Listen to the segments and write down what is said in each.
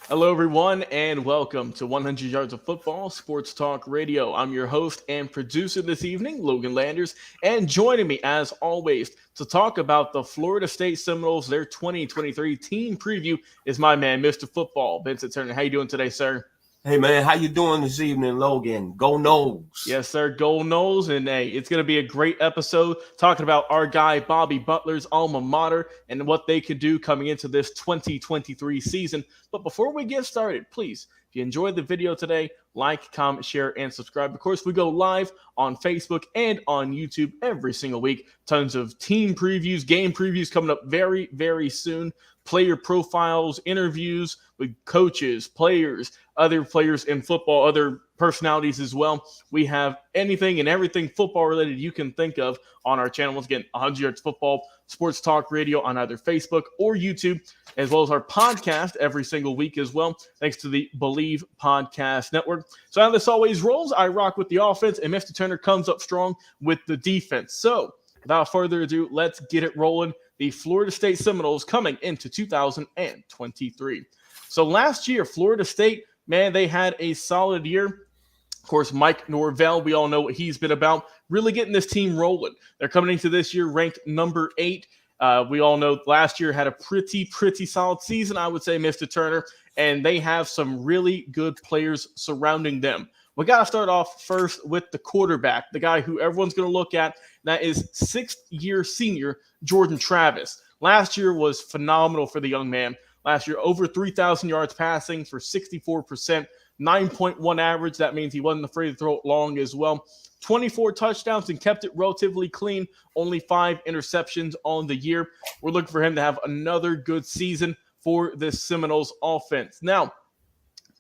Hello, everyone, and welcome to 100 Yards of Football Sports Talk Radio. I'm your host and producer this evening, Logan Landers, and joining me, as always, to talk about the Florida State Seminoles, their 2023 team preview, is my man, Mr. Football, Vincent Turner. How you doing today, sir? Hey man, how you doing this evening, Logan? Go Noles. Yes, sir. Go Knowles. And hey, it's going to be a great episode talking about our guy, Bobby Butler's alma mater, and what they could do coming into this 2023 season. But before we get started, please, if you enjoyed the video today, like, comment, share, and subscribe. Of course, we go live on Facebook and on YouTube every single week. Tons of team previews, game previews coming up very, very soon. Player profiles, interviews with coaches, players, other players in football, other personalities as well. We have anything and everything football related you can think of on our channel. Once again, 100 Yards Football Sports Talk Radio on either Facebook or YouTube, as well as our podcast every single week as well, thanks to the Believe Podcast Network. So how this always rolls, I rock with the offense, and Mr. Turner comes up strong with the defense. So without further ado, let's get it rolling. The Florida State Seminoles coming into 2023. So last year, Florida State, man, they had a solid year. Of course, Mike Norvell, we all know what he's been about, really getting this team rolling. They're coming into this year ranked number 8. We all know last year had a pretty solid season, I would say, Mr. Turner, and they have some really good players surrounding them. We got to start off first with the quarterback, the guy who everyone's going to look at. That is sixth-year senior Jordan Travis. Last year was phenomenal for the young man. Last year, over 3,000 yards passing for 64%, 9.1 average. That means he wasn't afraid to throw it long as well. 24 touchdowns and kept it relatively clean. Only 5 interceptions on the year. We're looking for him to have another good season for this Seminoles offense. Now,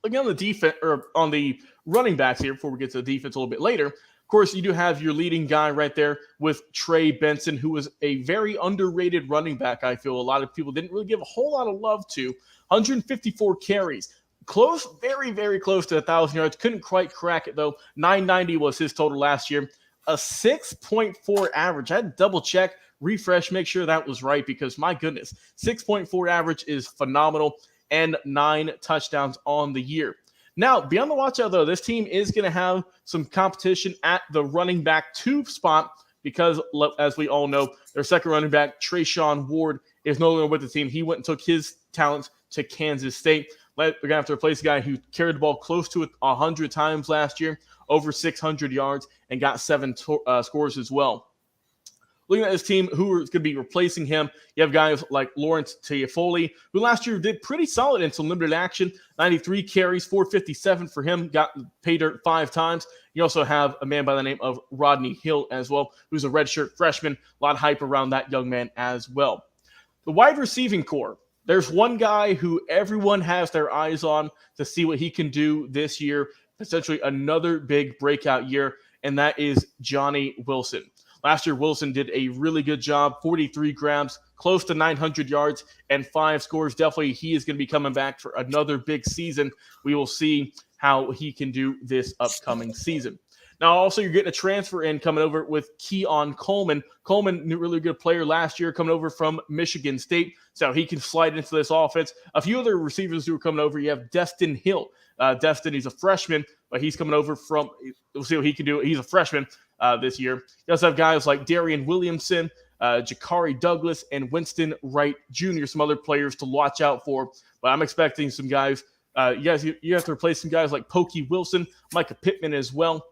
looking on the defense or on the running backs here before we get to the defense a little bit later. Of course, you do have your leading guy right there with Trey Benson, who was a very underrated running back. I feel a lot of people didn't really give a whole lot of love to. 154 carries. Close, very, very close to 1,000 yards. Couldn't quite crack it, though. 990 was his total last year. A 6.4 average. I had to double check, refresh, make sure that was right because, my goodness, 6.4 average is phenomenal, and 9 touchdowns on the year. Now, be on the watch out, though. This team is going to have some competition at the running back 2 spot because, as we all know, their second running back, Trayshawn Ward, is no longer with the team. He went and took his talents to Kansas State. We're going to have to replace a guy who carried the ball close to 100 times last year, over 600 yards, and got 7 scores as well. Looking at this team, who is going to be replacing him, you have guys like Lawrence Teafoli, who last year did pretty solid in some limited action. 93 carries, 457 for him, got pay dirt 5 times. You also have a man by the name of Rodney Hill as well, who's a redshirt freshman. A lot of hype around that young man as well. The wide receiving core, there's one guy who everyone has their eyes on to see what he can do this year, essentially another big breakout year, and that is Johnny Wilson. Last year, Wilson did a really good job, 43 grabs, close to 900 yards, and 5 scores. Definitely, he is going to be coming back for another big season. We will see how he can do this upcoming season. Now, also, you're getting a transfer in coming over with Keon Coleman. Coleman, really good player last year, coming over from Michigan State, so he can slide into this offense. A few other receivers who are coming over, you have Destin Hill. Destin, he's a freshman, but he's coming over from – we'll see what he can do. He's a freshman this year. You also have guys like Darian Williamson, Jakari Douglas, and Winston Wright Jr., some other players to watch out for. But I'm expecting some guys you have to replace some guys like Pokey Wilson, Micah Pittman as well.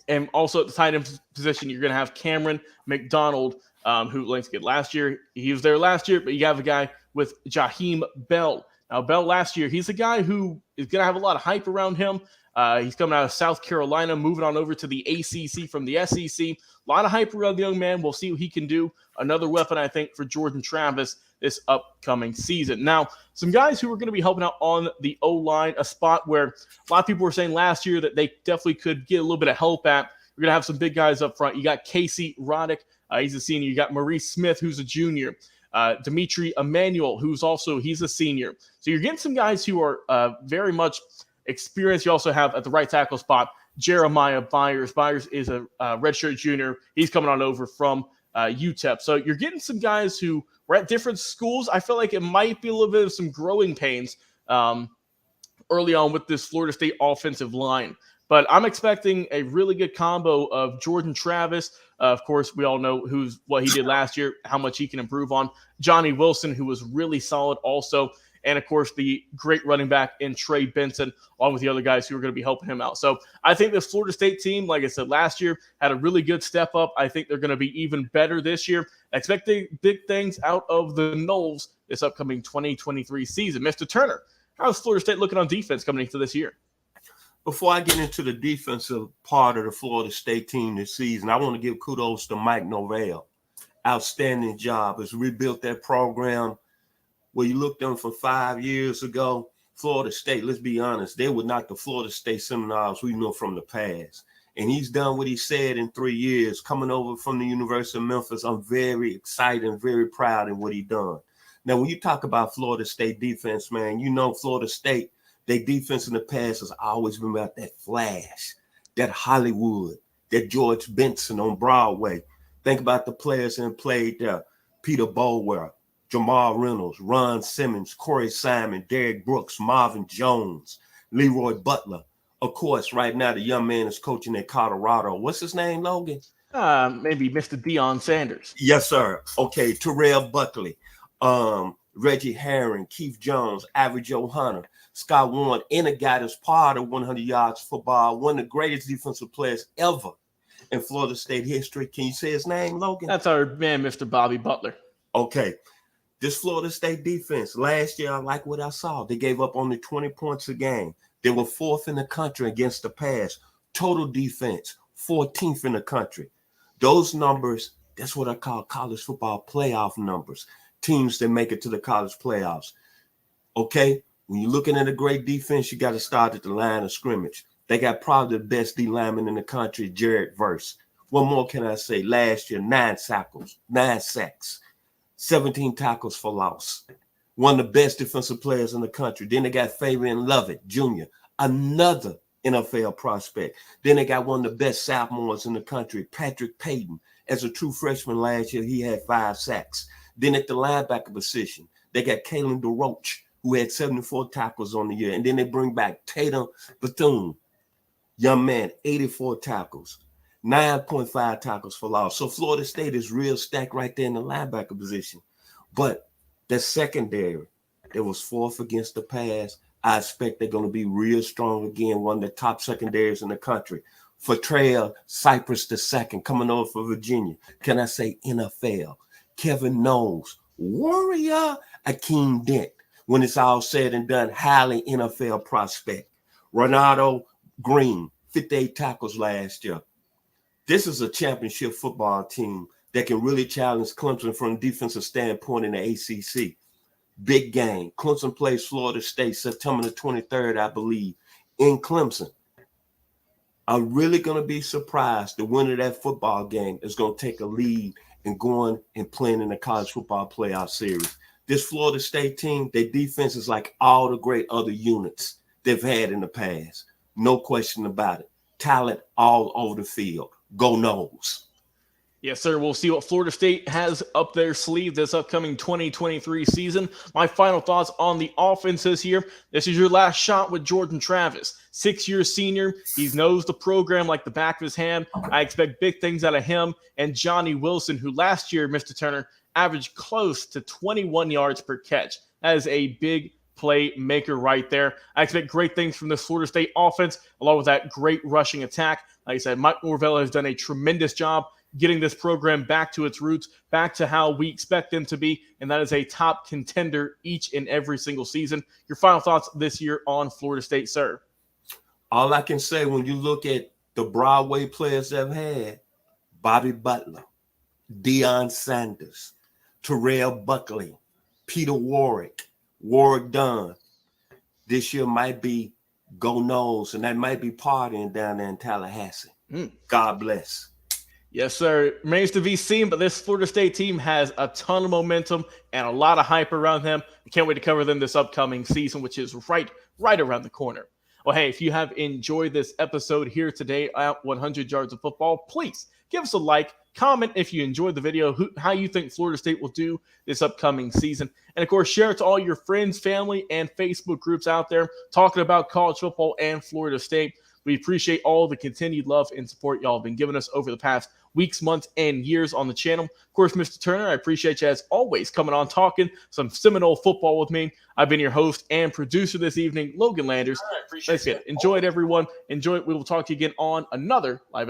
And also at the tight end position, you're going to have Cameron McDonald, who Links get last year. He was there last year, but you have a guy with Jaheim Bell. Now, Bell last year, he's a guy who is going to have a lot of hype around him. He's coming out of South Carolina, moving on over to the ACC from the SEC. A lot of hype around the young man. We'll see what he can do. Another weapon, I think, for Jordan Travis this upcoming season. Now, some guys who are going to be helping out on the O-line, a spot where a lot of people were saying last year that they definitely could get a little bit of help at. We're going to have some big guys up front. You got Casey Roddick. He's a senior. You got Maurice Smith, who's a junior. Dimitri Emmanuel, he's a senior. So you're getting some guys who are very much experienced. You also have at the right tackle spot, Jeremiah Byers. Byers is a redshirt junior. He's coming on over from UTEP. So you're getting some guys who were at different schools. I feel like it might be a little bit of some growing pains early on with this Florida State offensive line. But I'm expecting a really good combo of Jordan Travis. Of course, we all know what he did last year, how much he can improve on. Johnny Wilson, who was really solid also. And of course, the great running back in Trey Benson, along with the other guys who are going to be helping him out. So I think this Florida State team, like I said last year, had a really good step up. I think they're going to be even better this year. Expecting big things out of the Noles this upcoming 2023 season. Mr. Turner, how's Florida State looking on defense coming into this year? Before I get into the defensive part of the Florida State team this season, I want to give kudos to Mike Norvell. Outstanding job. Has rebuilt that program. Where you looked them from 5 years ago, Florida State, let's be honest, they were not the Florida State Seminoles we know from the past. And he's done what he said in 3 years, coming over from the University of Memphis. I'm very excited and very proud in what he done. Now, when you talk about Florida State defense, man, you know Florida State, their defense in the past has always been about that flash, that Hollywood, that George Benson on Broadway. Think about the players that played there. Peter Bolwell, Jamal Reynolds, Ron Simmons, Corey Simon, Derek Brooks, Marvin Jones, Leroy Butler. Of course, right now, the young man is coaching at Colorado. What's his name, Logan? Maybe Mr. Deion Sanders. Yes, sir. Okay, Terrell Buckley, Reggie Herring, Keith Jones, Avery Joe Hunter, Scott Warren, and a guy that's part of 100 yards football, one of the greatest defensive players ever in Florida State history. Can you say his name, Logan? That's our man, Mr. Bobby Butler. Okay. This Florida State defense, last year, I like what I saw. They gave up only 20 points a game. They were 4th in the country against the pass. Total defense, 14th in the country. Those numbers, that's what I call college football playoff numbers. Teams that make it to the college playoffs. Okay, when you're looking at a great defense, you got to start at the line of scrimmage. They got probably the best D lineman in the country, Jared Verse. What more can I say? Last year, 9 sacks. 17 tackles for loss. One of the best defensive players in the country. Then they got Fabian Lovett Jr., another NFL prospect. Then they got one of the best sophomores in the country, Patrick Payton. As a true freshman last year, he had 5 sacks. Then at the linebacker position, they got Kalen DeRoche, who had 74 tackles on the year. And then they bring back Tatum Bethune, young man, 84 tackles. 9.5 tackles for loss. So Florida State is real stacked right there in the linebacker position. But the secondary, it was 4th against the pass. I expect they're going to be real strong again, one of the top secondaries in the country. For Trail Cypress II, coming over for Virginia. Can I say NFL? Kevin Knowles, Warrior, Akeem Dent. When it's all said and done, highly NFL prospect. Ronaldo Green, 58 tackles last year. This is a championship football team that can really challenge Clemson from a defensive standpoint in the ACC. Big game. Clemson plays Florida State September the 23rd, I believe, in Clemson. I'm really going to be surprised the winner of that football game is going to take a lead and going and playing in the college football playoff series. This Florida State team, their defense is like all the great other units they've had in the past. No question about it. Talent all over the field. Go Noles. Yes, sir. We'll see what Florida State has up their sleeve this upcoming 2023 season. My final thoughts on the offenses here. This is your last shot with Jordan Travis. 6-year senior. He knows the program like the back of his hand. I expect big things out of him and Johnny Wilson, who last year, Mr. Turner, averaged close to 21 yards per catch. That is a big playmaker right there. I expect great things from this Florida State offense, along with that great rushing attack. Like I said, Mike Norvell has done a tremendous job getting this program back to its roots, back to how we expect them to be, and that is a top contender each and every single season. Your final thoughts this year on Florida State, sir? All I can say when you look at the Broadway players they've had, Bobby Butler, Deion Sanders, Terrell Buckley, Peter Warwick Dunn, this year might be Go Noles, and that might be partying down there in Tallahassee. God bless. Yes, sir. Remains to be seen, but this Florida State team has a ton of momentum and a lot of hype around them. I can't wait to cover them this upcoming season, which is right around the corner. Well, hey, if you have enjoyed this episode here today at 100 Yards of Football, please Give us a like. Comment if you enjoyed the video, how you think Florida State will do this upcoming season. And, of course, share it to all your friends, family, and Facebook groups out there talking about college football and Florida State. We appreciate all the continued love and support y'all have been giving us over the past weeks, months, and years on the channel. Of course, Mr. Turner, I appreciate you as always coming on talking some Seminole football with me. I've been your host and producer this evening, Logan Landers. That's it. Enjoy it, everyone. Enjoy it. We will talk to you again on another live episode.